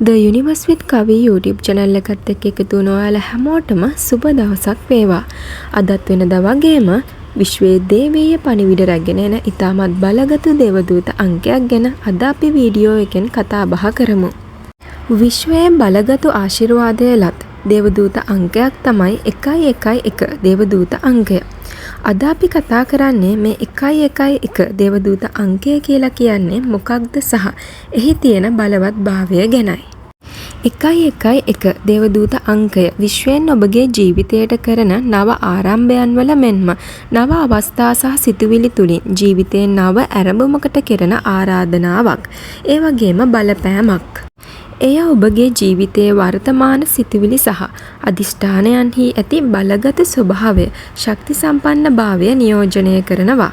The Universe with Kavi YouTube channel එකත් එක්ක එකතු වුණ ඔයාලා හැමෝටම සුබ දවසක් වේවා. අදත් වෙනදා වගේම විශ්වයේ දේවීය පණිවිඩ රැගෙන එන ඉතාමත් බලගත් දේවදූත අංකයක් ගැන අද අපි වීඩියෝ එකෙන් කතා බහ කරමු. විශ්වයේ බලගත් ආශිර්වාදය ලත් දේවදූත අංකයක් තමයි 111 දේවදූත අංකය. අද අපි කතා කරන්නේ මේ 111 දේවදූත අංකය කියලා කියන්නේ මොකක්ද සහ එහි තියෙන බලවත් භාවය ගැනයි. 111 දේවදූත අංකය විශ්වයෙන් ඔබගේ ජීවිතයට කරන නව ආරම්භයන් වල මෙන්ම නව අවස්ථා සහ සිතුවිලි තුලින් ජීවිතයේ නව ආරම්භමකට කරන ආරාධනාවක්. ඒ වගේම බලපෑමක්. එය ඔබගේ ජීවිතයේ වර්තමාන සිතුවිලි සහ අදිෂ්ඨානයන්හි ඇති බලගත ස්වභාවය, ශක්ති සම්පන්න භාවය නියෝජනය කරනවා.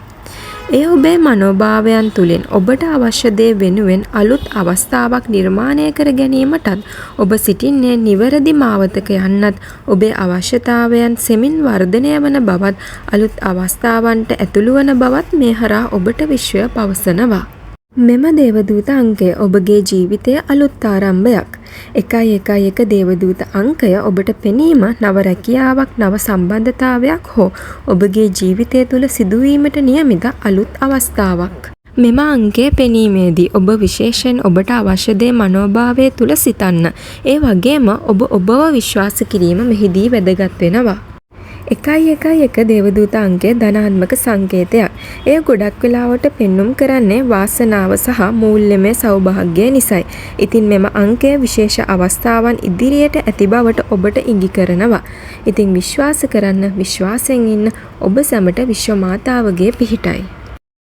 එය ඔබේ මනෝභාවයන් තුළින් ඔබට අවශ්‍ය දේ වෙනුවෙන් අලුත් අවස්ථාවක් නිර්මාණය කර ගැනීමටත් ඔබ සිටින්නේ නිවැරදි මාවතක යන්නත් ඔබේ අවශ්‍යතාවයන් සෙමින් වර්ධනය වන බවත් අලුත් අවස්ථාවන්ට ඇතුළු වන බවත් මේ හරහා ඔබට විශ්වය පවසනවා. මෙම දේවදූත අංකය ඔබගේ ජීවිතයේ අලුත් ආරම්භයක්. 111 දේවදූත අංකය ඔබට පෙනීම නව රැකියාවක්, නව සම්බන්ධතාවයක් හෝ ඔබගේ ජීවිතය තුළ සිදුවීමට නියමිත අලුත් අවස්ථාවක්. මෙම අංකය පෙනීමේදී ඔබ විශේෂයෙන් ඔබට අවශ්‍ය දේ මනෝභාවය තුළ සිතන්න. ඒ වගේම ඔබ ඔබව විශ්වාස කිරීම මෙහිදී වැදගත් වෙනවා. 111 දේවදූත අංකය ධනාත්මක සංකේතයක්. එය ගොඩක් වෙලාවට පෙන්눔 කරන්නේ වාසනාව සහ මූල්‍යමය සෞභාග්‍යය නිසයි. ඉතින් මෙම අංකය විශේෂ අවස්ථාවන් ඉදිරියට ඇති බවට ඔබට ඉඟි කරනවා. ඉතින් විශ්වාස කරන්න, විශ්වාසයෙන් ඉන්න. ඔබ සැමට විශ්ව මාතාවගේ පිහිටයි.